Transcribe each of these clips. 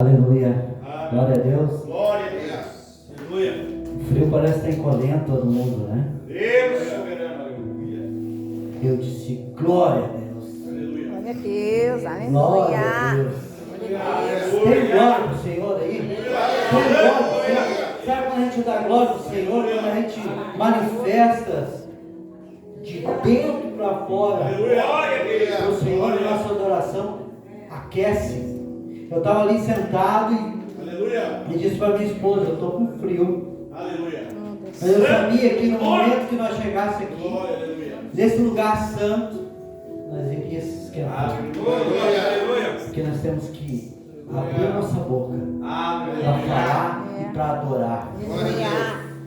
Aleluia. Glória a Deus. Glória a Deus. Aleluia. O frio parece estar encolhendo todo mundo, né? Deus soberano. Aleluia. Eu disse glória a Deus. Aleluia. Glória a Deus, aleluia. Glória a Deus. Tem glória pro Senhor aí? Tem glória pro Senhor? Sabe quando a gente dá glória pro Senhor? Quando a gente manifesta de dentro para fora o Senhor, a nossa adoração aquece. Eu estava ali sentado e disse para minha esposa: eu estou com frio. Aleluia. Mas eu sabia que no momento que nós chegássemos aqui, Aleluia. nesse lugar santo, nós iríamos se esquentar. Aleluia. Porque nós temos que abrir a nossa boca para Aleluia. falar e para adorar. Aleluia.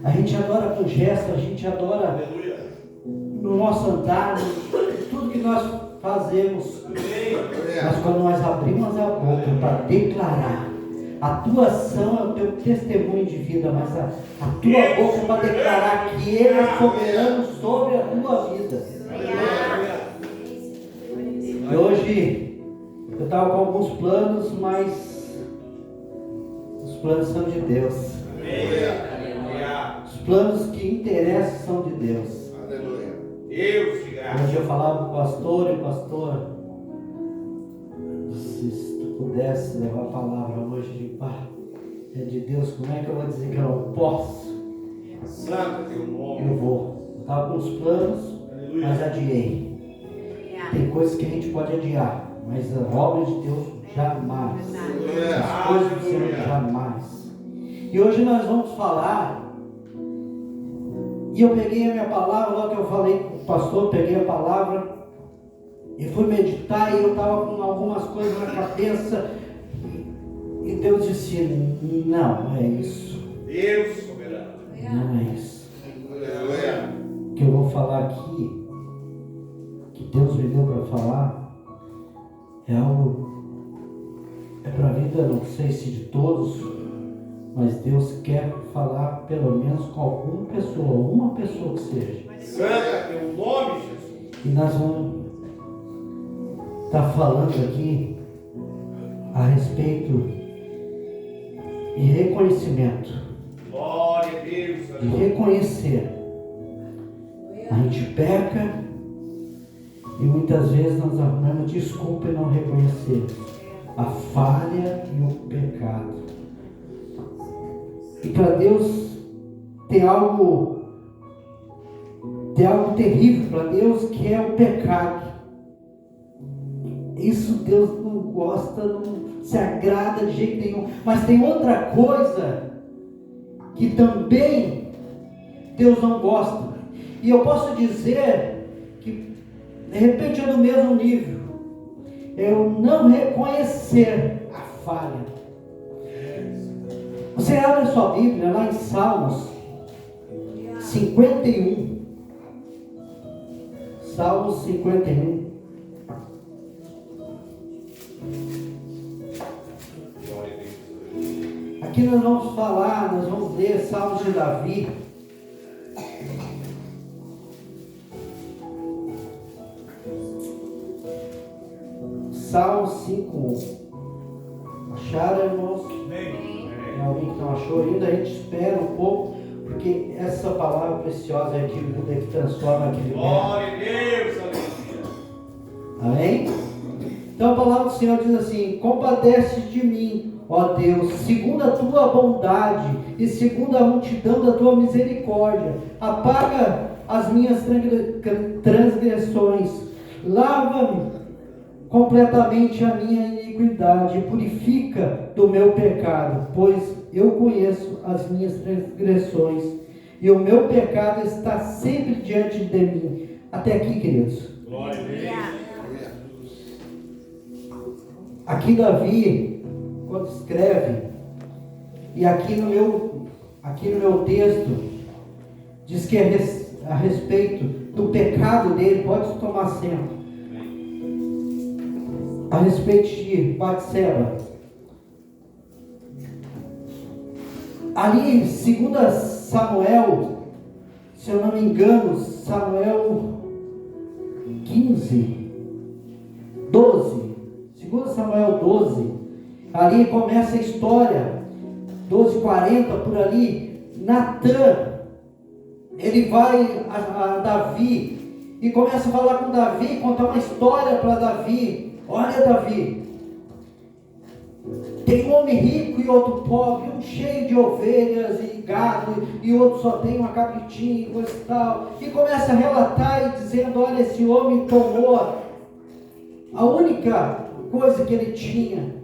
A gente adora com gesto, a gente adora Aleluia. no nosso andar, tudo que nós fazemos. Mas quando nós abrimos a boca para declarar, a tua ação é o teu testemunho de vida, mas a tua boca é para declarar que Ele é soberano sobre a tua vida. E hoje eu estava com alguns planos, mas os planos são de Deus. Os planos que interessam são de Deus. Deus de graça. Hoje eu falava com o pastor e o pastor, se tu pudesse levar a palavra hoje de pá, é de Deus, como é que eu vou dizer que eu não posso? Santo teu nome. Eu vou. Eu estava com os planos, mas adiei. Tem coisas que a gente pode adiar, mas a obra de Deus jamais. As coisas do Senhor jamais. E hoje nós vamos falar. E eu peguei a minha palavra, logo que eu falei com o pastor, peguei a palavra e fui meditar, e eu estava com algumas coisas na cabeça, e Deus disse: não é isso, Deus soberano. não é isso. Aleluia. O que eu vou falar aqui, que Deus me deu para falar, é algo, é para a vida, não sei se de todos, mas Deus quer falar pelo menos com alguma pessoa, uma pessoa que seja. Santo teu nome, Jesus. E nós vamos estar falando aqui a respeito de reconhecimento, Glória a Deus. de Aleluia. reconhecer. A gente peca e muitas vezes nós arrumamos desculpa e não reconhecemos a falha e o pecado. E para Deus tem algo terrível para Deus, que é o pecado. Isso Deus não gosta, não se agrada de jeito nenhum. Mas tem outra coisa que também Deus não gosta. E eu posso dizer que de repente é do mesmo nível. Eu não reconhecer a falha. Você abre a sua Bíblia lá em Salmos 51. Salmos 51. Glória a Deus. Aqui nós vamos falar, nós vamos ler Salmos de Davi. Salmos 5:1. Acharam, irmãos? Amém. Tem alguém que não achou ainda? A gente espera um pouco, porque essa palavra preciosa é que muda, que transforma, que liberta. Glória a Deus. Aleluia. Amém? Então a palavra do Senhor diz assim: compadece de mim, ó Deus, segundo a tua bondade e segundo a multidão da tua misericórdia. Apaga as minhas transgressões, lava-me completamente a minha iniquidade, e purifica do meu pecado, pois eu conheço as minhas transgressões e o meu pecado está sempre diante de mim. Até aqui, queridos. Glória a Deus. Aqui Davi, quando escreve, e aqui no meu texto, diz que a respeito do pecado dele, pode tomar assento, a respeito de Batseba. Ali em 2 Samuel, se eu não me engano, Samuel 15, 12, 2 Samuel 12, Ali começa a história, 12:40 por ali. Natan, ele vai a Davi e começa a falar com Davi, contar uma história para Davi. Olha, Davi, tem um homem rico e outro pobre, um cheio de ovelhas e gado, e outro só tem uma cabritinha e coisa e tal. E começa a relatar e dizendo: olha, esse homem tomou a única coisa que ele tinha.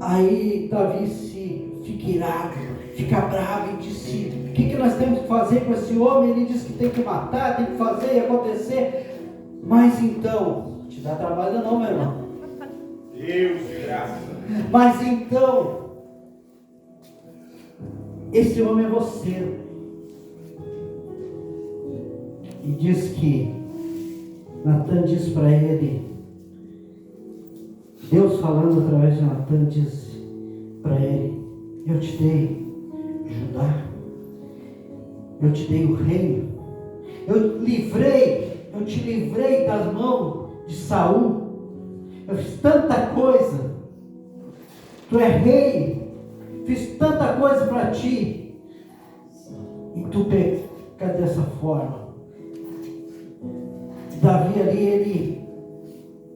Aí Davi fica irado, fica bravo e disse: o que nós temos que fazer com esse homem? Ele disse que tem que matar, tem que fazer e acontecer. Mas então, te dá trabalho não, meu irmão. Deus de graça. Mas então, esse homem é você. E diz que Natan diz para ele, Deus falando através de Natan diz para ele: eu te dei Judá, eu te dei o reino, eu te livrei das mãos de Saul, eu fiz tanta coisa, tu é rei, fiz tanta coisa para ti, e tu peca dessa forma. Davi ali, ele,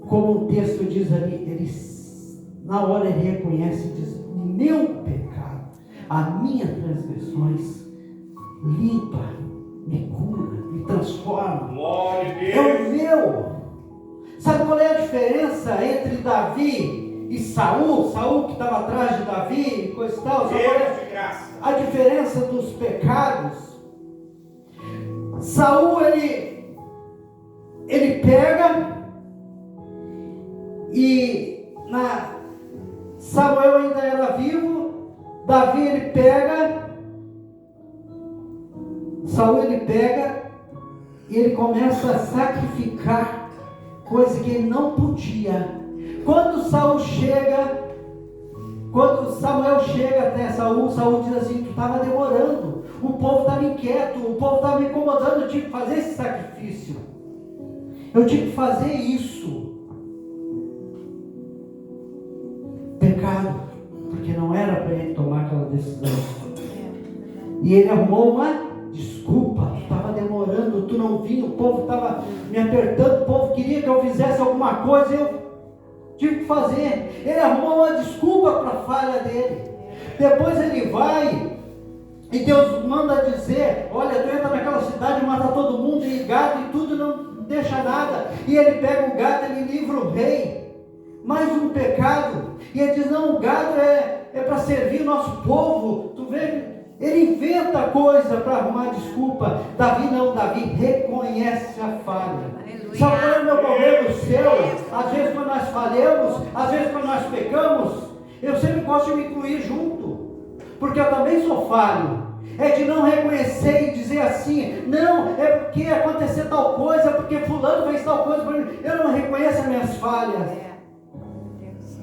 como o texto diz ali, ele na hora ele reconhece e diz: meu pecado, as minhas transgressões, limpa, me cura, me transforma. Glória a Deus. É o meu. Sabe qual é a diferença entre Davi e Saul? Saul que estava atrás de Davi e coisa e tal. Sabe qual é a diferença dos pecados? Saul ele pega e Samuel ainda era vivo. Davi Saul ele pega e ele começa a sacrificar coisa que ele não podia. Quando Samuel chega até Saul diz assim: tu estava demorando, o povo estava inquieto, o povo estava me incomodando, eu tive que fazer esse sacrifício, eu tive que fazer isso. Pecado, porque não era para ele tomar aquela decisão. E ele arrumou uma desculpa: tu estava demorando, tu não vinha, o povo estava me apertando, o povo queria que eu fizesse alguma coisa, eu tive que fazer. Ele arrumou uma desculpa para a falha dele. Depois ele vai e Deus manda dizer: olha, tu entra naquela cidade, mata todo mundo, e gado e tudo, não deixa nada. E ele pega o gado, ele livra o rei. Mais um pecado. E ele diz: não, o gado é para servir o nosso povo. Tu vê? Ele inventa coisa para arrumar desculpa. Davi não, Davi reconhece a falha. Aleluia. Sabe qual é o meu problema, o seu? Às vezes quando nós falhamos, às vezes quando nós pecamos, eu sempre gosto de me incluir junto, porque eu também sou falho. É de não reconhecer e dizer assim: não, é porque aconteceu tal coisa, porque fulano fez tal coisa para mim. Eu não reconheço as minhas falhas.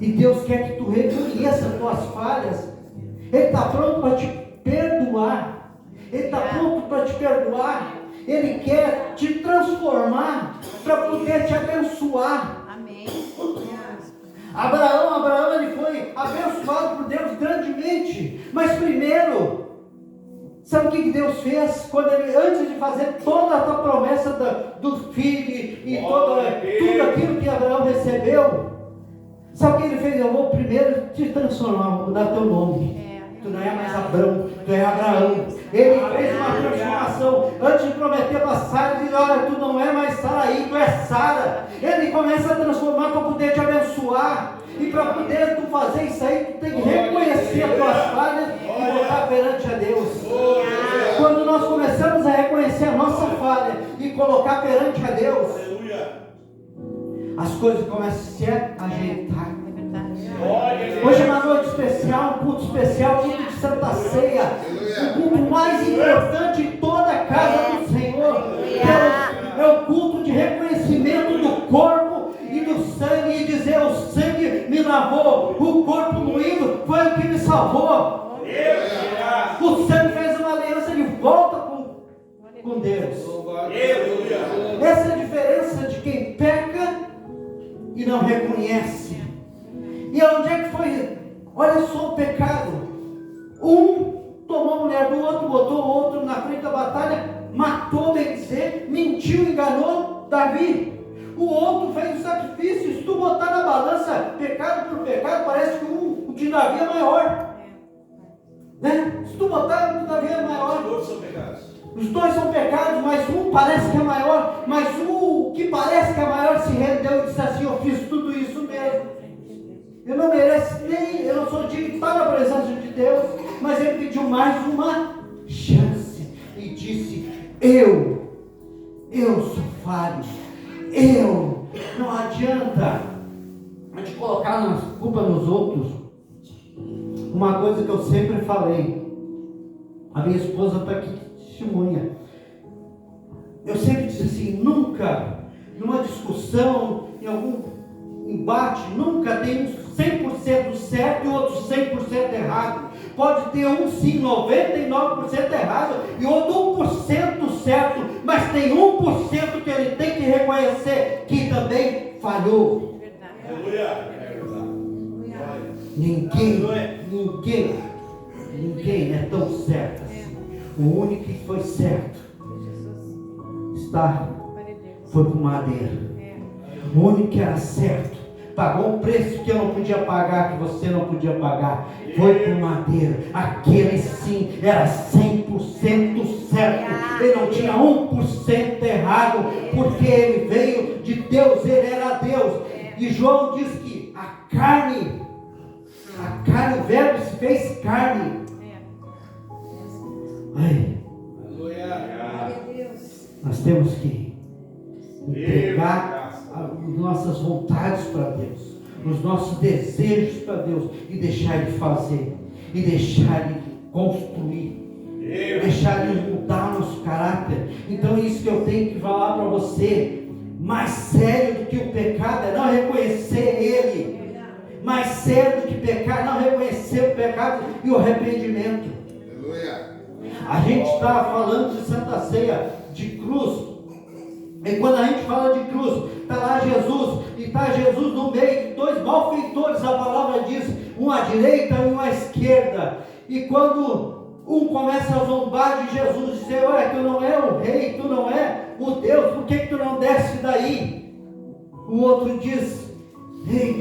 E Deus quer que tu reconheça as tuas falhas. Ele está pronto para te perdoar. Ele está pronto para te perdoar. Ele quer te transformar para poder te abençoar. Amém. Abraão ele foi abençoado por Deus grandemente. Mas primeiro, sabe o que Deus fez? Quando ele, antes de fazer toda a promessa do filho e tudo aquilo que Abraão recebeu, sabe o que ele fez? Eu vou primeiro te transformar, vou mudar teu nome. Tu não é mais Abrão, tu é Abraão. Ele fez uma transformação. Antes de prometer para Sara, ele diz: olha, tu não é mais Saraí, tu é Sara. Ele começa a transformar para poder te abençoar. E para poder tu fazer isso aí, tu tem que reconhecer as tuas falhas e voltar perante a Deus. Quando nós começamos a reconhecer a nossa falha e colocar perante a Deus, as coisas começam a se ajeitar. Hoje é uma noite especial, um culto especial, culto de Santa Ceia, o culto mais importante em toda a casa do Senhor. É o culto de reconhecimento do corpo e do sangue, e dizer: o sangue me lavou, o corpo moído foi o que me salvou. O sangue fez uma aliança de volta com Deus. Essa é a diferença de quem peca e não não reconhece. E onde é que foi? Olha só o pecado. Um tomou a mulher do outro, botou o outro na frente da batalha, matou, bem dizer, mentiu, enganou Davi. O outro fez o sacrifício. Se tu botar na balança pecado por pecado, parece que o de Davi é maior. Né? Se tu botar, o de Davi é maior. Todos são pecados. Os dois são pecados, mas um parece que é maior. Mas o que parece que é maior se rendeu e disse assim: eu fiz tudo isso mesmo. Eu não mereço nem, eu não sou digno de estar na presença de Deus. Mas ele pediu mais uma chance e disse: eu sou falho. Não adianta a gente colocar a culpa nos outros. Uma coisa que eu sempre falei, a minha esposa está aqui testemunha. Eu sempre disse assim: nunca, numa discussão, em algum embate, nunca tem um 100% certo e outro 100% errado. Pode ter um sim 99% errado e outro 1% certo, mas tem 1% que ele tem que reconhecer que também falhou. Aleluia. Ninguém é tão certo assim. O único que foi certo foi para o madeiro. O único que era certo pagou um preço que eu não podia pagar, que você não podia pagar, foi para o madeiro. Aquele sim era 100% certo. Ele não tinha 1% errado, porque ele veio de Deus, ele era Deus. E João diz que a carne, o verbo se fez carne. Ai, nós temos que entregar as nossas vontades para Deus, os nossos desejos para Deus, e deixar Ele fazer, e deixar Ele construir, deixar Ele mudar o nosso caráter. Então isso que eu tenho que falar para você, mais sério do que o pecado é não reconhecer Ele. Mais sério do que pecar, não reconhecer o pecado e o arrependimento. A gente estava falando de Santa Ceia, de cruz. E quando a gente fala de cruz, está lá Jesus, e está Jesus no meio de dois malfeitores, a palavra diz, um à direita e um à esquerda. E quando um começa a zombar de Jesus, dizer: ué, tu não é o rei, tu não é o Deus, por que tu não desce daí? O outro diz: ei,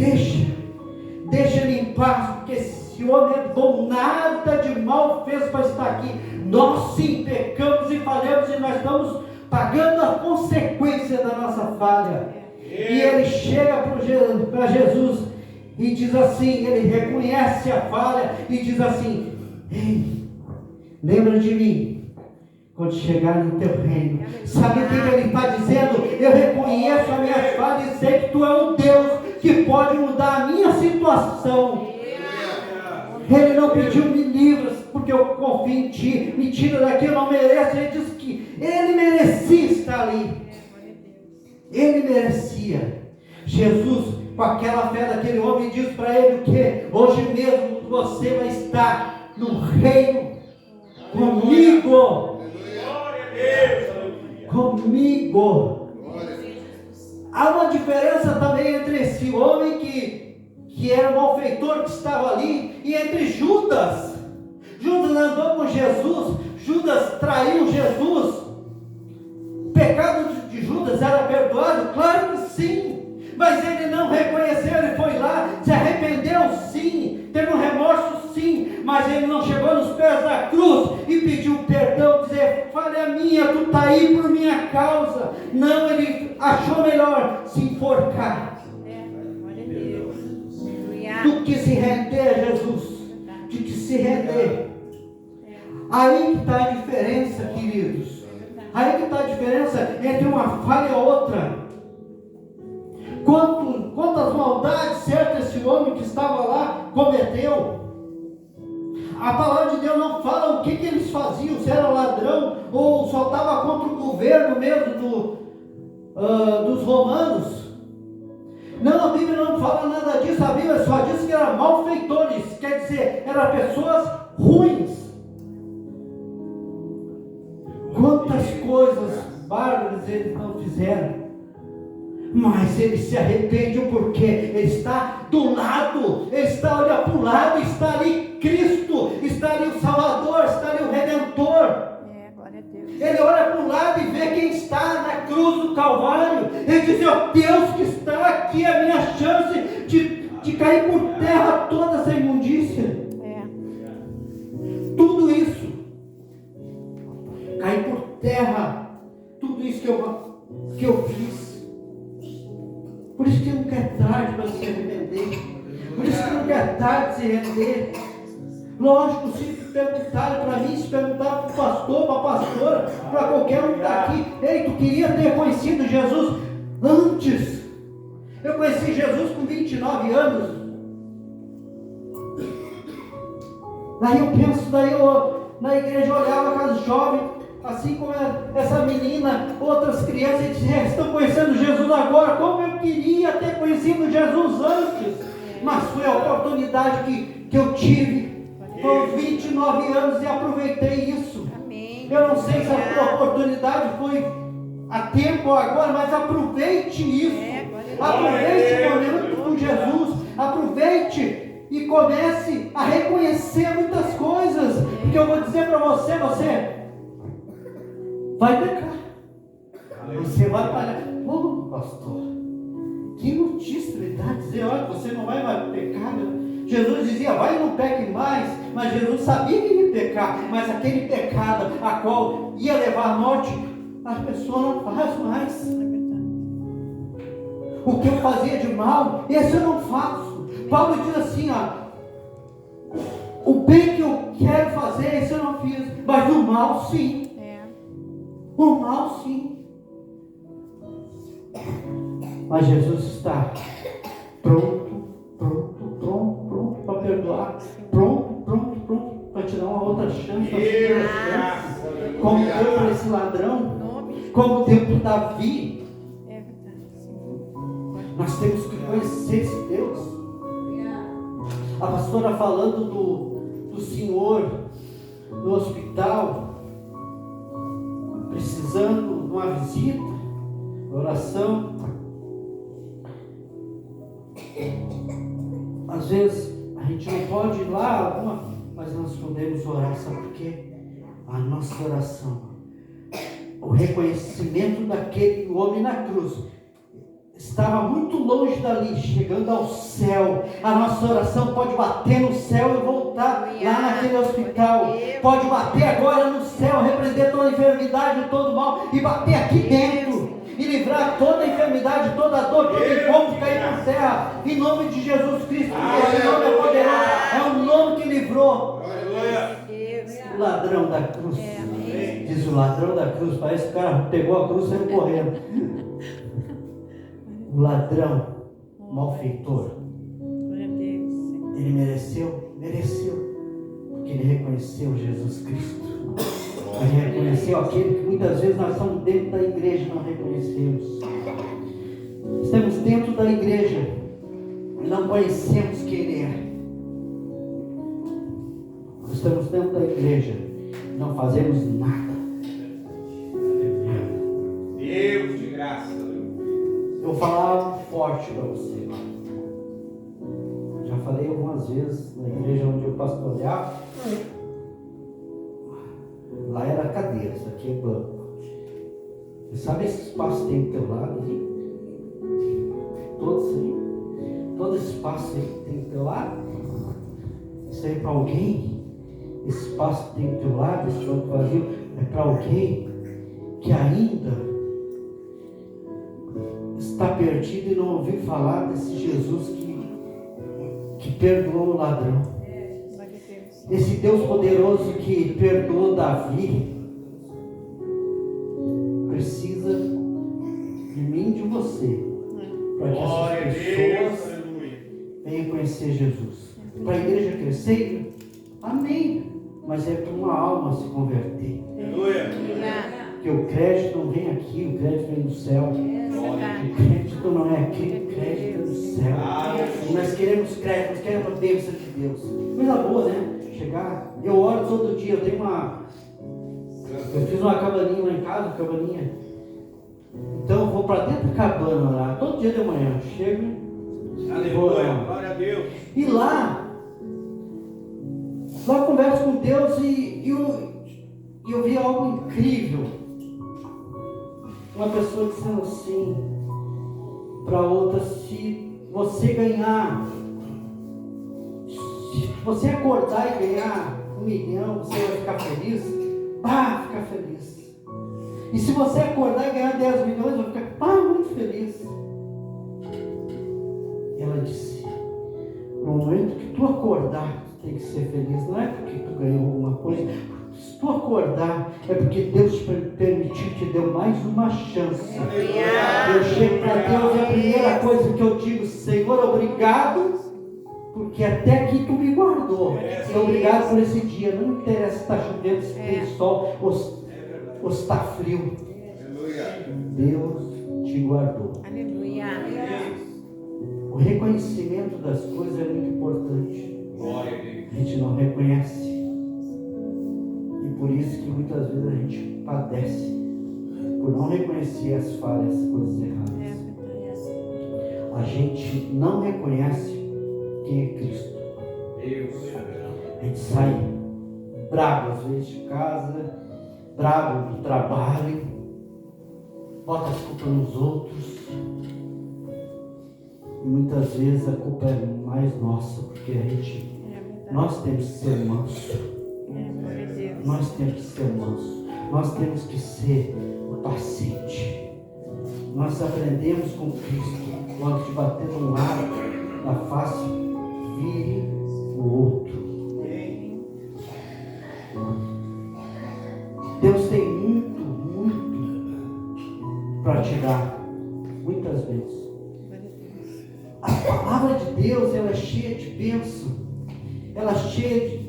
deixa ele em paz, porque esse homem é bom, nada de mal fez para estar aqui. Nós sim pecamos e falhamos, e nós estamos pagando a consequência da nossa falha. E ele chega para Jesus e diz assim, ele reconhece a falha e diz assim: ei, lembra de mim quando chegar no teu reino. Sabe o que ele está dizendo? Eu reconheço a minha falha e sei que tu é um Deus que pode mudar a minha situação. Ele não pediu me livra, porque eu confio em ti, me tira daqui, eu não mereço. Ele disse que ele merecia estar ali, ele merecia. Jesus, com aquela fé daquele homem, diz para ele o que? Hoje mesmo você vai estar no reino comigo. Comigo. Há uma diferença também entre esse homem que era o malfeitor que estava ali, e entre Judas. Judas andou com Jesus, Judas traiu Jesus. O pecado de Judas era perdoado? Claro que sim, mas ele não reconheceu. Ele foi lá, se arrependeu sim, teve um remorso sim, mas ele não chegou nos pés da cruz e pediu perdão, dizer: falha minha, tu está aí por minha causa. Não, ele achou melhor se enforcar do que se render a Jesus, de que se render. Aí que está a diferença, queridos. Aí que está a diferença entre uma falha e outra. Quantas maldades certas esse homem que estava lá cometeu. A palavra de Deus não fala o que eles faziam, se era ladrão ou só estava contra o governo mesmo dos romanos. Não, a Bíblia não fala nada disso. A Bíblia só diz que eram malfeitores, quer dizer, eram pessoas ruins. Quantas coisas bárbaras eles não fizeram. Mas ele se arrepende porque ele está do lado, ele está olhando para o lado, está ali Cristo, está ali o Salvador, está ali o Redentor. Glória a Deus. Ele olha para o lado e vê quem está na cruz do Calvário. Ele diz: ó Deus que está aqui, a minha chance de cair por terra toda essa imundícia. Tudo isso, cair por terra, tudo isso que eu fiz. Por isso que nunca é tarde para se arrepender. Por isso que nunca é tarde de se render. Lógico, se perguntaram para mim, se perguntaram para o pastor, para a pastora, para qualquer um que está aqui: ei, tu queria ter conhecido Jesus antes? Eu conheci Jesus com 29 anos. Daí eu penso, na igreja olhava aquelas jovens, assim como essa menina, outras crianças, e diziam: estão conhecendo Jesus agora. Como eu queria ter conhecido Jesus antes. Mas foi a oportunidade que eu tive. Foi os 29 anos e aproveitei isso. Amém. Eu não sei se a tua oportunidade foi a tempo ou agora, mas aproveite isso. Aproveite o momento com Jesus. Aproveite e comece a reconhecer muitas coisas. Porque eu vou dizer para você vai pecar. Você vai parar. Pastor, que notícia ele está dizendo: olha, você não vai mais pecar. Jesus dizia: vai e não peque mais. Mas Jesus sabia que ia pecar. Mas aquele pecado a qual ia levar à morte, a pessoa não faz mais. O que eu fazia de mal, esse eu não faço. Paulo diz assim: o bem que eu quero fazer, esse eu não fiz. Mas o mal sim. O mal sim. Mas Jesus está pronto para perdoar, pronto para te dar uma outra chance, como deu para esse ladrão, como deu para Davi. Nós temos que conhecer esse Deus. A pastora falando do senhor no hospital, precisando de uma visita, oração. Às vezes a gente não pode ir lá, mas nós podemos orar. Sabe por quê? A nossa oração, o reconhecimento daquele homem na cruz, estava muito longe dali, chegando ao céu. A nossa oração pode bater no céu e voltar lá naquele hospital. Pode bater agora no céu, repreender toda a enfermidade, todo o mal, e bater aqui dentro e livrar toda a enfermidade, toda a dor, todo incômodo cair por terra, em nome de Jesus Cristo. Esse nome é poderoso, é o nome que livrou o ladrão da cruz. Diz o ladrão da cruz, parece que o cara pegou a cruz e saiu correndo. O ladrão malfeitor, ele mereceu, porque ele reconheceu Jesus Cristo. Ele reconheceu aquele que muitas vezes nós estamos dentro da igreja e não reconhecemos. Estamos dentro da igreja e não conhecemos quem Ele é. Estamos dentro da igreja e não fazemos nada. Deus de graça. Eu vou falar algo forte para você. Já falei algumas vezes na igreja onde eu pastoreava. Lá era cadeira, isso aqui é banco. Você sabe esse espaço que tem do teu lado aí? Todos aí? Todo esse espaço aí que tem do teu lado? Isso aí é para alguém? Esse espaço que tem do teu lado, esse banco vazio, é para alguém que ainda está perdido e não ouviu falar desse Jesus que perdoou o ladrão. Esse Deus poderoso que perdoou Davi precisa de mim e de você, para que essas pessoas venham conhecer Jesus. Para a igreja crescer, amém, mas é para uma alma se converter. Porque o crédito não vem aqui, o crédito vem do céu. O crédito não é aqui, o crédito é do céu. E nós queremos crédito, nós queremos a bênção de Deus. Coisa boa, né? Chegar, eu oro todo dia, eu fiz uma cabaninha lá em casa, cabaninha Então eu vou para dentro da cabana orar, todo dia de manhã. Chego, vou Aleluia, orar. glória a Deus. E lá eu converso com Deus e eu vi algo incrível. Uma pessoa dizendo assim para outra: se você ganhar, se você acordar e ganhar 1 milhão, você vai ficar feliz? Fica feliz. E se você acordar e ganhar 10 milhões, vai ficar muito feliz. E ela disse: no momento que tu acordar, tu tem que ser feliz. Não é porque tu ganhou alguma coisa. Se tu acordar, é porque Deus te permitiu, te deu mais uma chance. Eu chego para Deus e a primeira coisa que eu digo: Senhor, obrigado, porque até aqui tu me guardou. E obrigado por esse dia. Não interessa se está chovendo, se tem sol ou se está frio. Deus te guardou. Aleluia. O reconhecimento das coisas é muito importante. Glória a Deus. A gente não reconhece. E por isso que muitas vezes a gente padece por não reconhecer as falhas, as coisas erradas. A gente não reconhece quem é Cristo. Deus. A gente sai bravo às vezes de casa, bravo do trabalho, bota as culpas nos outros. E muitas vezes a culpa é mais nossa, porque nós temos que ser mansos. Nós temos que ser mansos. Nós temos que ser paciente. Nós aprendemos com Cristo: quando te bater um lado da face, vire o outro. Deus tem muito para te dar, muitas vezes. A palavra de Deus, ela é cheia de bênção, ela é cheia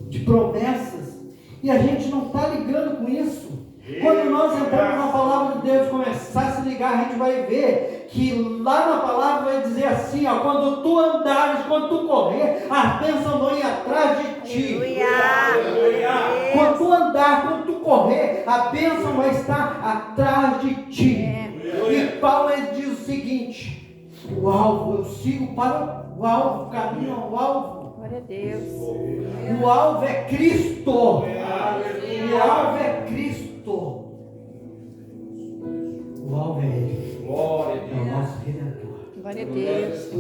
de promessas, e a gente não está ligando com isso. Quando nós entramos na palavra de Deus e começar a se ligar, a gente vai ver que lá na palavra vai dizer assim: quando tu andares, quando tu correr, as bênçãos vão ir atrás de ti. Quando tu andar, quando tu correr, a bênção vai estar atrás de ti. E Paulo diz o seguinte: o alvo, eu sigo para o alvo, o caminho ao alvo. Glória a Deus. O alvo é Cristo. O alvo é Cristo. O alvo é Ele. Glória a É o Deus. nosso Redentor. Glória a Deus.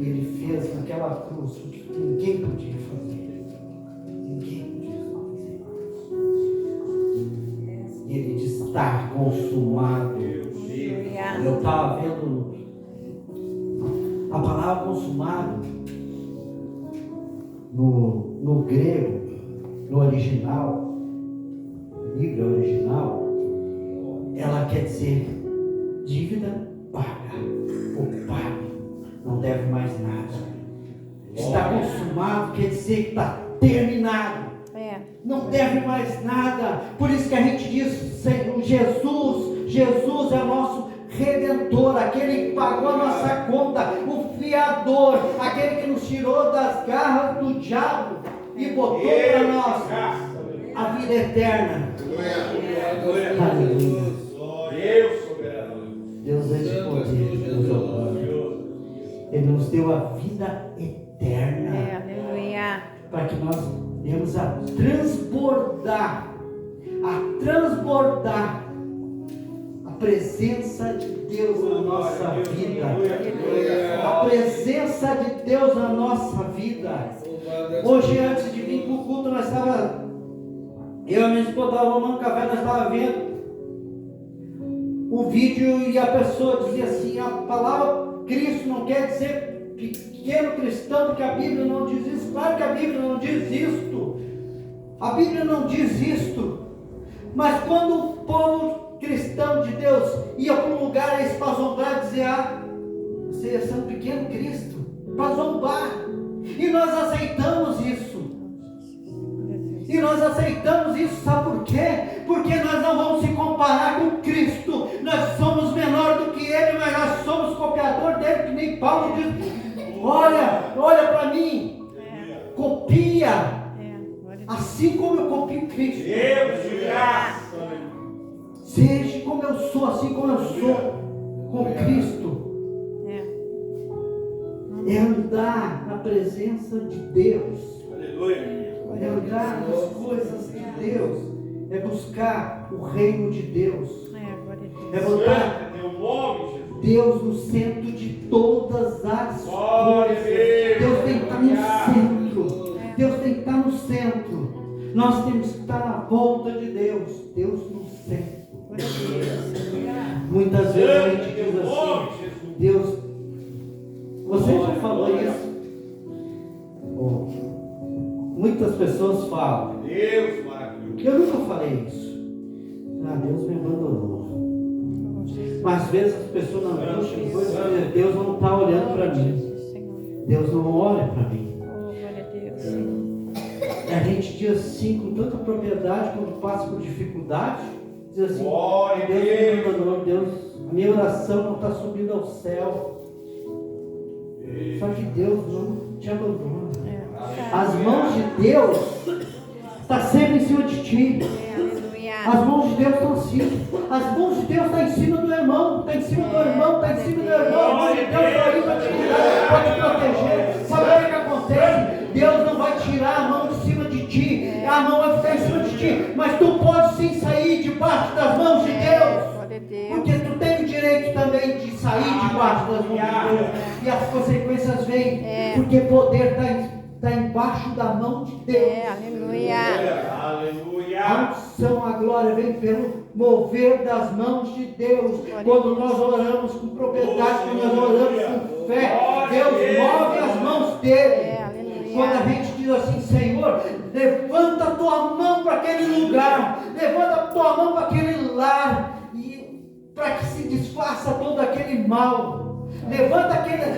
Ele fez naquela cruz o que ninguém podia fazer. Ninguém podia fazer. E Ele diz: está consumado. Eu estava vendo a palavra consumado no grego, no original, Bíblia original, ela quer dizer dívida paga, ou pago, não deve mais nada. Está consumado quer dizer que está terminado. Não deve mais nada. Por isso que a gente diz: Senhor, Jesus é o nosso Redentor, aquele que pagou a nossa conta, o fiador, aquele que nos tirou das garras do diabo e botou para nós a vida eterna. Aleluia. Deus soberano. Deus é de poder, Deus é o glória. Ele nos deu a vida eterna. Aleluia. Para que nós venhamos a transbordar a presença de Deus na nossa vida. A presença de Deus na nossa vida. Hoje, antes de vir para o culto, eu e a minha esposa estavam tomando café, nós estávamos vendo o vídeo e a pessoa dizia assim: a palavra Cristo não quer dizer pequeno cristão, porque a Bíblia não diz isso. Claro que a Bíblia não diz isto. A Bíblia não diz isto. Mas quando o povo cristão de Deus ia para um lugar, eles para zombar, dizer: você é um pequeno Cristo, para zombar. E nós aceitamos isso. E nós aceitamos isso, sabe por quê? Porque nós não vamos se comparar com Cristo. Nós somos menor do que Ele, mas nós somos copiador dele, que nem Paulo diz: olha para mim, copia, assim como eu copio Cristo. Deus de graça. Seja como eu sou, assim como eu sou com Cristo. É andar na presença de Deus. Aleluia. É andar nas coisas de Deus. É buscar o reino de Deus. É botar Deus no centro de todas as coisas. Deus tem que estar no centro. Deus tem que estar no centro. Nós temos que estar na volta de Deus. Deus no centro. Muitas vezes a gente diz assim: Deus, você já falou isso? Muitas pessoas falam. Deus maravilhoso. Eu nunca falei isso. Deus me abandonou. Mas às vezes as pessoas não acham coisas que Deus não está olhando para mim. Deus não olha para mim. A gente diz assim com tanta propriedade quando passa por dificuldade. Diz assim: Deus me abandonou. Deus, a minha oração não está subindo ao céu. Só que Deus não te abandona. As mãos de Deus estão sempre em cima de ti. As mãos de Deus estão assim. As mãos de Deus estão em cima do irmão. Está em cima do irmão. Está em cima do irmão. A mão de Deus está aí para te cuidar, para te proteger. Sabe o que acontece? Deus não vai tirar a mão de cima de ti. A mão vai ficar em cima de ti. Mas tu pode sim sair debaixo das mãos de Deus. Porque tu tem o direito também de sair debaixo das mãos de Deus. E as consequências vêm. Porque poder está embaixo da mão de Deus. A unção, a glória vem pelo mover das mãos de Deus. Quando nós oramos com propriedade, quando nós oramos com fé, Deus move as mãos dele. Quando a gente diz assim: Senhor, levanta a tua mão para aquele lugar, levanta a tua mão para aquele lar, para que se desfaça todo aquele mal. Levanta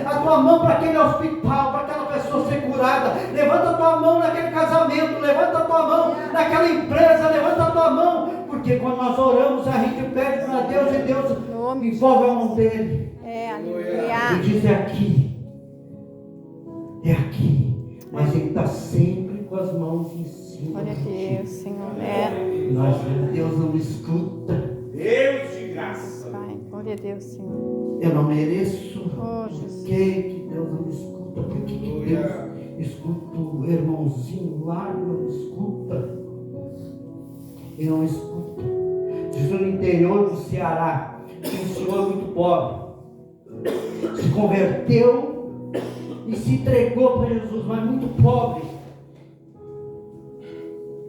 a tua mão para aquele hospital, para aquela pessoa ser curada. Levanta a tua mão naquele casamento. Levanta a tua mão naquela empresa. Levanta a tua mão. Porque quando nós oramos, a gente pede para Deus e Deus envolve a mão dele. E diz: é aqui. É aqui. Mas ele está sempre com as mãos em cima. Glória a Deus, Senhor. Nós, Deus não escuta. Deus de graça. Pai, glória a Deus, Senhor. Eu não mereço. Oh, Jesus. Por que Deus não me escuta? Por que Deus escuta o irmãozinho lá e não escuta? E não escuta. Diz no interior do Ceará, um senhor muito pobre se converteu e se entregou para Jesus, mas muito pobre.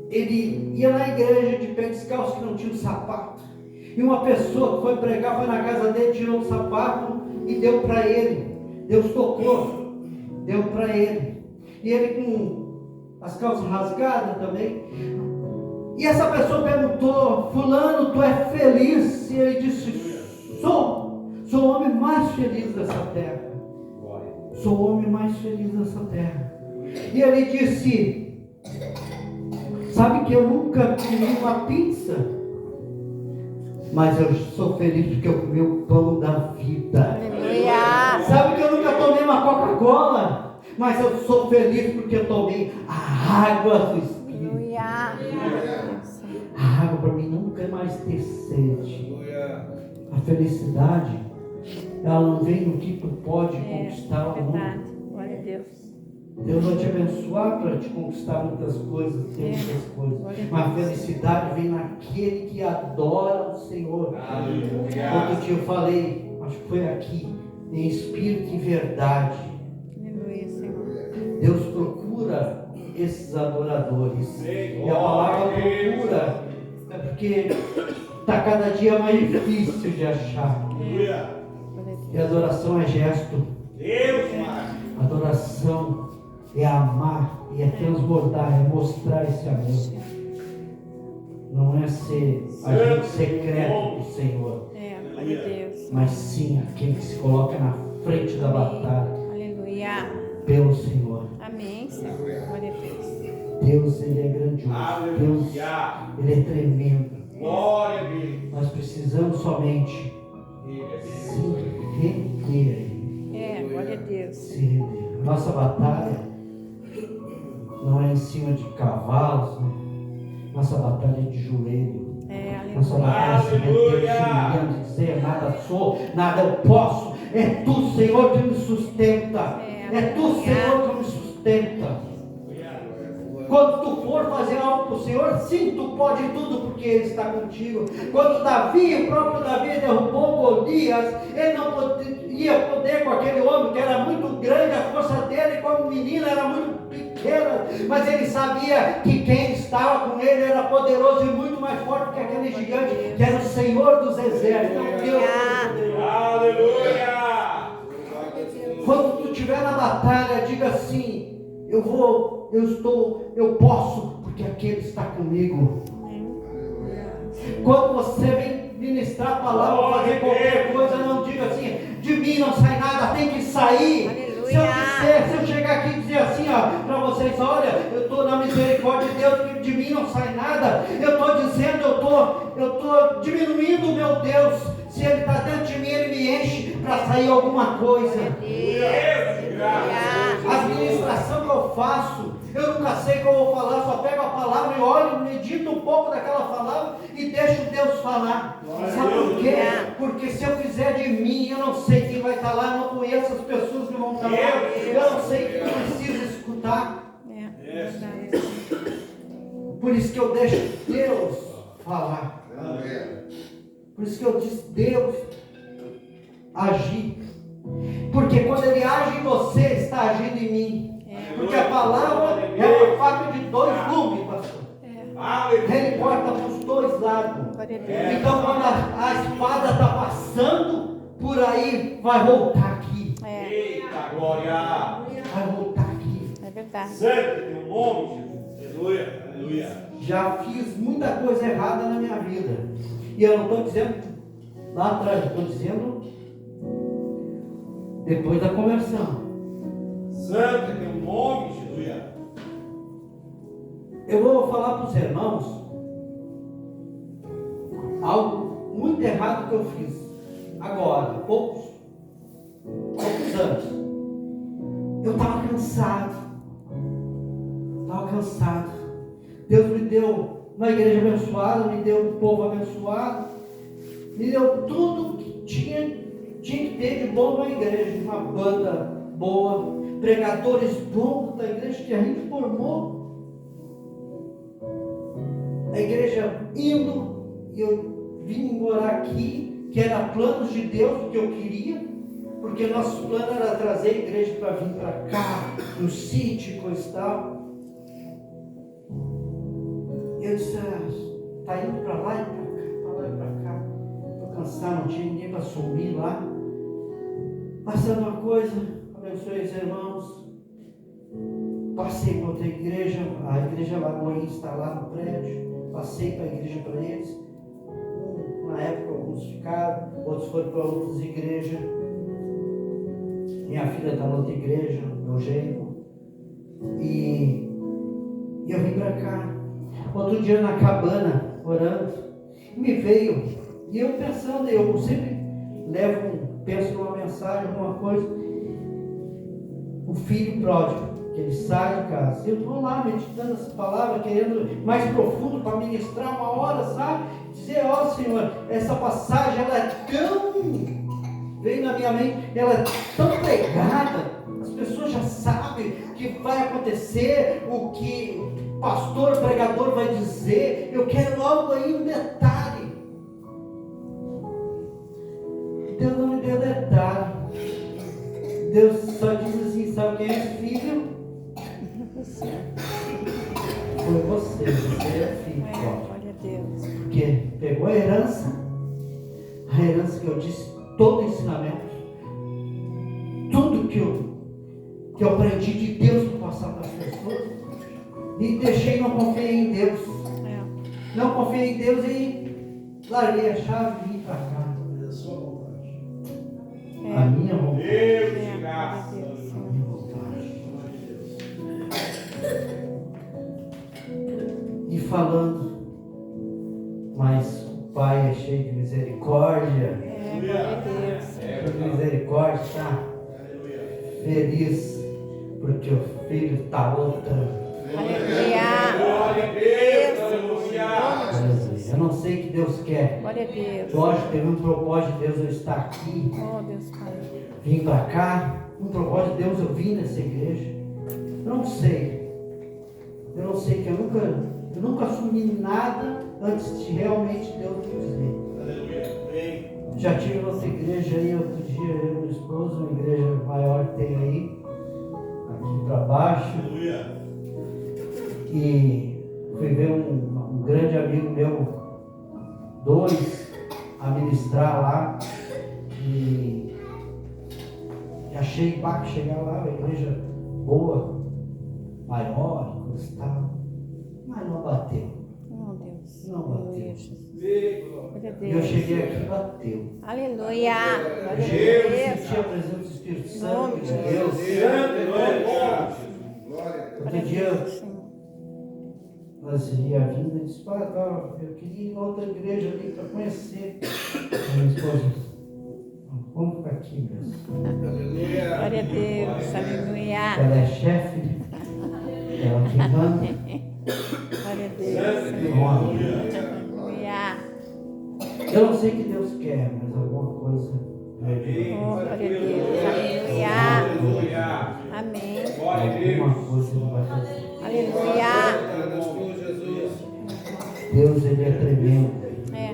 Ele ia na igreja de pé descalço, que não tinha um sapato. E uma pessoa que foi pregar, foi na casa dele, tirou o sapato e deu para ele. Deus tocou, deu para ele. E ele com as calças rasgadas também. E essa pessoa perguntou: Fulano, tu é feliz? E ele disse: sou o homem mais feliz dessa terra. Sou o homem mais feliz dessa terra. E ele disse: sabe que eu nunca comi uma pizza? Mas eu sou feliz porque eu comi o pão da vida. Aleluia. Sabe que eu nunca tomei uma Coca-Cola? Mas eu sou feliz porque eu tomei a água do Espírito. Aleluia. A água para mim nunca é mais ter sede. A felicidade, ela não vem no que tu pode conquistar ou não. Verdade. Glória a Deus. Deus vai te abençoar para te conquistar muitas coisas, ter muitas coisas. Mas a felicidade vem naquele que adora o Senhor. Outro dia eu falei, acho que foi aqui, em espírito e verdade. Aleluia, Senhor. Deus procura esses adoradores. E a palavra procura é porque está cada dia mais difícil de achar. E adoração é gesto. Adoração é amar, e é transbordar, é mostrar esse amor. Não é ser agente secreto do Senhor, Glória a Deus. mas sim aquele que se coloca na frente da batalha Aleluia. pelo Senhor. Amém, Senhor. Glória a Deus. Deus, Ele é grandioso. Deus, Ele é tremendo. Glória a Deus. Nós precisamos somente se render. Glória a Deus. Se render. Nossa batalha não é em cima de cavalos, não. Nossa batalha é de joelho. Nossa batalha é Deus humilhando, dizer nada sou, nada eu posso. É tu, Senhor, que me sustenta. É tu, Senhor, que me sustenta. Quando tu for fazer algo para o Senhor, sim, tu pode tudo, porque Ele está contigo. Quando o próprio Davi derrubou Golias, ele não ia poder com aquele homem que era muito grande, a força dele como menino era muito pequena, mas ele sabia que quem estava com ele era poderoso e muito mais forte que aquele gigante, que era o Senhor dos exércitos. Aleluia! Quando tu estiver na batalha, diga assim: eu posso, porque aquele está comigo. Quando você vem ministrar a palavra, fazer qualquer coisa, não diga assim: de mim não sai nada, tem que sair. Se eu chegar aqui e dizer assim, para vocês: olha, eu estou na misericórdia de Deus, que de mim não sai nada, eu estou dizendo, eu estou diminuindo o meu Deus. Se Ele está dentro de mim, Ele me enche para sair alguma coisa. A administração que eu faço, eu nunca sei o que eu vou falar, só pego a palavra e olho, medito um pouco daquela palavra e deixo Deus falar. Sabe por quê? Porque se eu fizer de mim, eu não sei quem vai estar lá, eu não conheço as pessoas que vão estar lá, eu não sei quem precisa escutar. Por isso que eu deixo Deus falar. Por isso que eu disse: Deus agir. Porque quando Ele age em você, está agindo em mim. Porque a palavra é uma faca de dois gumes, pastor. Ele corta para os dois lados. Então quando a espada está passando por aí, vai voltar aqui. Eita glória! Vai voltar aqui. É verdade. Santo tem um nome, Jesus. Aleluia, aleluia. Já fiz muita coisa errada na minha vida. E eu não estou dizendo lá atrás, estou dizendo depois da conversão. Santo tem um nome, Jesus. Eu vou falar para os irmãos algo muito errado que eu fiz agora, poucos anos. Eu estava cansado. Deus me deu uma igreja abençoada, me deu um povo abençoado, me deu tudo que tinha que ter de bom na igreja. Uma banda boa, pregadores bons da igreja que a gente formou. A igreja indo, e eu vim morar aqui, que era planos de Deus, que eu queria, porque nosso plano era trazer a igreja para vir para cá, no sítio e coisa e tal. Eu disse: está indo para lá e para cá, estou cansado, não tinha ninguém para assumir lá. Passando uma coisa, abençoe os irmãos. Passei para outra igreja, a igreja Lagoinha está lá no prédio. Passei para a igreja para eles. Na época alguns ficaram, outros foram para outras igrejas. Minha filha está na outra igreja, meu genro. E eu vim para cá. Outro dia na cabana, orando, me veio, e eu pensando, eu sempre penso numa mensagem, alguma coisa, o filho pródigo, que ele sai de casa. Eu estou lá meditando essa palavra, querendo mais profundo para ministrar uma hora, sabe? Dizer: ó Senhor, essa passagem, ela é tão, veio na minha mente, ela é tão pregada, as pessoas já sabem o que vai acontecer, o que o pastor, o pregador vai dizer. Eu quero algo aí, um detalhe. Deus não me deu detalhe. Deus só diz assim: sabe quem é filho? Foi você é filho. Glória a Deus. Porque pegou a herança que eu disse, todo o ensinamento, tudo que eu aprendi de Deus para passar para as pessoas, e deixei, não confiei em Deus. Não confiei em Deus e larguei a chave e vim para cá. A sua vontade. A minha vontade. Deus de graça. A minha vontade. E falando, mas o Pai é cheio de misericórdia. Glória a Deus. Cheio de misericórdia, tá? Feliz porque o filho está voltando. Aleluia. Glória a Deus. Aleluia. Aleluia. não sei o que Deus quer. Glória a Deus. Lógico, teve um propósito de Deus eu estar aqui, Oh, Deus Pai. vim para cá. Um propósito de Deus eu vim nessa igreja. Eu não sei. Eu não sei, que eu nunca assumi nada antes de realmente Deus me dizer. Já tive outra igreja aí, outro dia, eu e meu esposo, uma igreja maior que tem aí, aqui para baixo. E fui ver um grande amigo meu, dois, a ministrar lá. E achei que chegar lá, uma igreja boa, maior, tal, mas não bateu. Oh, Deus. Não bateu. Aleluia, Jesus. Glória a E eu Deus. cheguei aqui e bateu. Aleluia. Glória a Eu Deus. senti a presença do Espírito Santo Nome de de Deus. Outro dia Senhor. nós ia vindo e disse, eu queria ir em outra igreja ali para conhecer. A minha esposa, vamos ficar aqui mesmo. Glória a Deus. Aleluia. Ela é chefe, ela que manda. Glória a Deus. Aleluia. Aleluia. Eu não sei o que Deus quer, mas alguma coisa. Oh, glória a Deus. Aleluia. Amém. Alguma coisa Ele vai fazer. Aleluia. Deus, Ele é tremendo. É.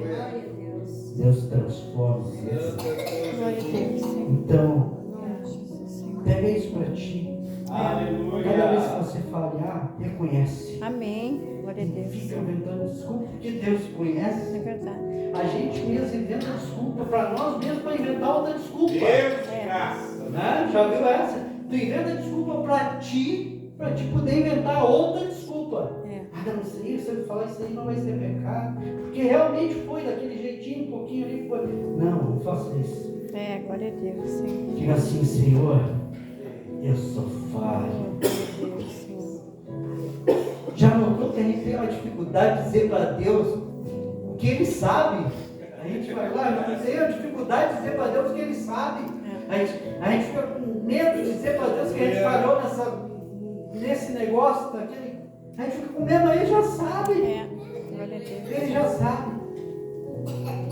Deus transforma. Glória a Deus. Senhor. Então, Glória a Jesus, Senhor. pega isso para ti. Cada vez que você falhar, reconhece. Amém. Glória a Deus. Fica inventando desculpa, porque Deus conhece. É verdade. A gente mesmo inventa desculpa para nós mesmos para inventar outra desculpa. Né? Já viu essa? Tu inventa desculpa para ti poder inventar outra desculpa. Não sei, se eu falar isso aí não vai ser pecado, porque realmente foi daquele jeitinho, um pouquinho ali, foi. Não faça isso. Glória a Deus, Senhor. Diga assim, Senhor, eu sou falho. Glória a Deus, Senhor. Já notou que a gente tem uma dificuldade de dizer para Deus o que Ele sabe? A gente vai lá, a gente tem a dificuldade de dizer para Deus o que Ele sabe. A gente fica com medo de dizer para Deus que a gente falhou nesse negócio, daquele. A gente fica com medo, aí ele já sabe. Glória a Deus. Ele já sabe.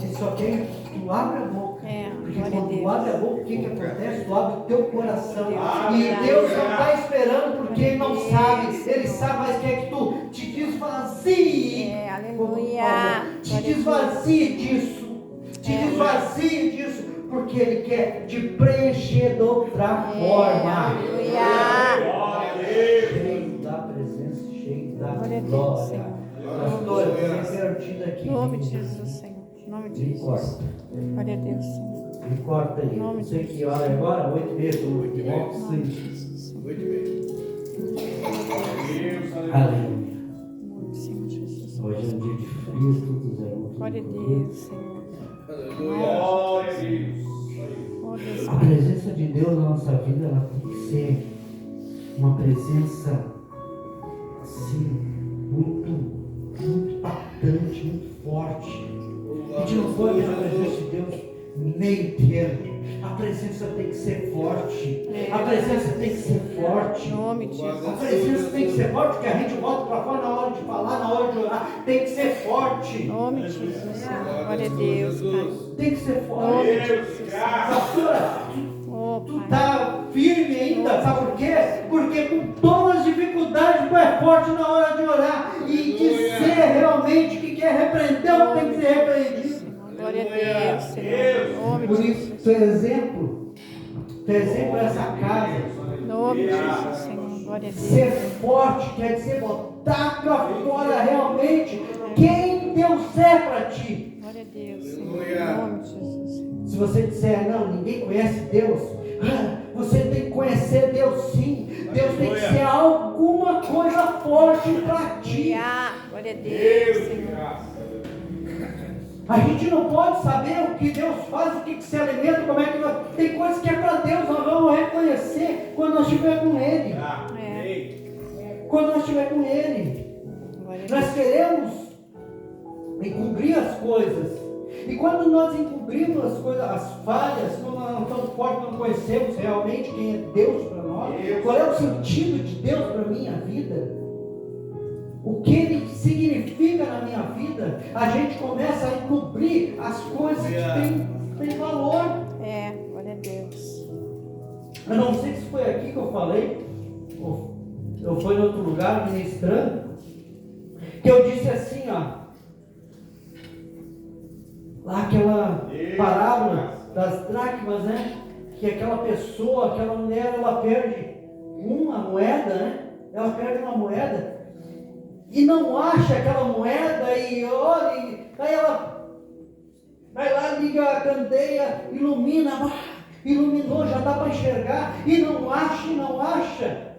Ele só quer que tu abra a boca. Porque glória a quando tu Deus. abre a boca, o que acontece? Tu abre o teu coração. Deus. E Deus não está esperando porque Ele não sabe. Ele sabe, mas quer que tu te desvazie. Aleluia. Te desvazie disso. Te desvazie disso. Porque Ele quer te preencher de outra forma. Aleluia. Cheio da presença, cheio da Glória a Deus, glória. Senhor. Pastor, eu tenho perdido aqui. Em nome de Jesus, Senhor. Em nome de Me Jesus. corta. Glória a Deus, Senhor. Me corta aí. Nome Não sei de que hora é agora, 8h30. Em nome de Jesus. Aleluia. Em nome do Senhor Jesus. Hoje é um dia de frio, tudo zero. Glória a Deus, Senhor. Glória a Deus. Oh, Deus. A presença de Deus na nossa vida, ela tem que ser uma presença assim, muito impactante, muito forte. A gente não pode ter a presença de Deus meio termo. A presença tem que ser forte. A presença tem que ser forte. Em nome de A Jesus. presença tem que ser forte, porque a gente bota para fora na hora de falar, na hora de orar. Tem que ser forte. Em nome de Jesus, Senhor. Glória a Deus, Pai. Tem que ser Em nome forte. de Jesus. Pastora, Oh, tu Pai. tá firme ainda, sabe por quê? Porque com todas as dificuldades tu é forte na hora de orar e dizer realmente que quer repreender o que tem que ser repreendido. Glória a Deus, Senhor. Em nome Por de isso, Jesus. tu é exemplo dessa casa. Em nome de Jesus, Senhor. Glória a Ser Deus. forte quer dizer botar para fora realmente quem Deus é para ti. Glória a Deus, Senhor. Em nome de Jesus, Senhor. Se você disser, não, ninguém conhece Deus, você tem que conhecer Deus sim. Deus tem que ser alguma coisa forte para ti. Glória a Deus, Senhor. A gente não pode saber o que Deus faz, o que se alimenta, como é que nós... Tem coisas que é para Deus, nós vamos reconhecer quando nós estiver com Ele. Quando nós estiver com Ele. Glória a Nós Deus. queremos encobrir as coisas. E quando nós encobrimos as coisas, as falhas, quando nós não estamos fortes, não conhecemos realmente quem é Deus para nós, qual é o sentido de Deus para a minha vida? o que ele significa na minha vida, a gente começa a encobrir as coisas que têm valor. Glória a Deus. Eu não sei se foi aqui que eu falei, ou eu fui em outro lugar ministrando, que eu disse assim, ó, lá aquela parábola das dracmas, né? Que aquela pessoa, aquela mulher, ela perde uma moeda, né? Ela perde uma moeda e não acha aquela moeda e olha, aí ela vai lá, liga a candeia, ilumina, iluminou, já dá para enxergar e não acha.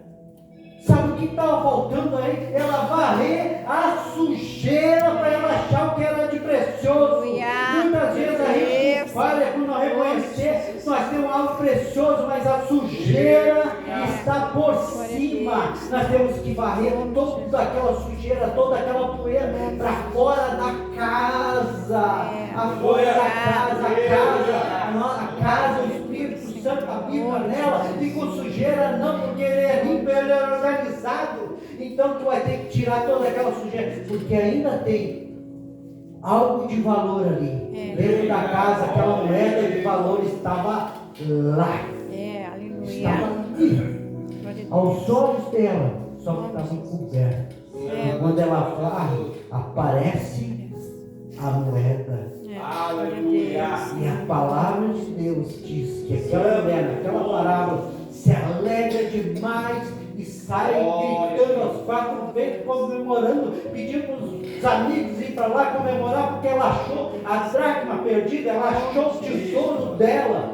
Sabe o que estava faltando aí? Ela varrer a sujeira para ela achar o que era de precioso. Muitas vezes a gente falha por não reconhecer. Nós temos algo precioso, mas a sujeira está por cima. Nós temos que varrer toda aquela sujeira, toda aquela poeira para fora da casa. Fora da casa, a casa, o Espírito Santo habita nela e com sujeira não, porque ele é limpo, ele é organizado. Então tu vai ter que tirar toda aquela sujeira, porque ainda tem algo de valor ali. Dentro da casa, aquela moeda de valor estava lá. Aleluia. Estava ali. Aos olhos dela, só que estava encoberto. E quando ela varre, aparece a moeda. Aleluia. E a palavra de Deus diz que aquela mulher, naquela parábola, se alegra demais e sai gritando aos quatro ventos, comemorando, pedindo para os amigos ir para lá comemorar, porque ela achou a dracma perdida, ela achou o tesouro dela,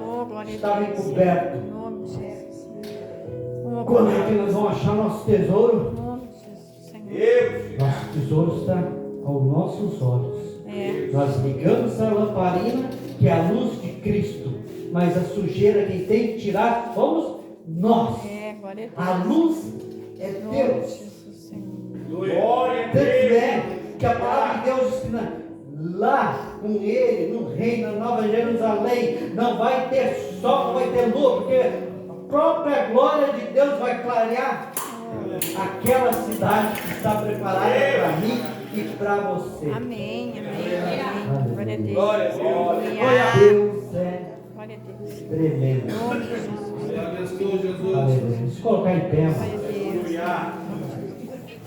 estava encoberto. Quando é que nós vamos achar nosso tesouro? Nosso tesouro está aos nossos olhos. Nós ligamos a lamparina, que é a luz de Cristo, mas a sujeira quem tem que tirar somos nós. A luz é Deus. Tanto é que a palavra de Deus ensina lá com ele, no reino, na Nova Jerusalém, não vai ter sol, não vai ter lua, porque a própria glória de Deus vai clarear aquela cidade que está preparada para mim e para você. Amém. Glória a Deus. Glória a Deus. Deus é Glória a Deus. tremendo. Abençoe, Jesus. Aleluia. Vamos colocar em pé. Glória a Deus.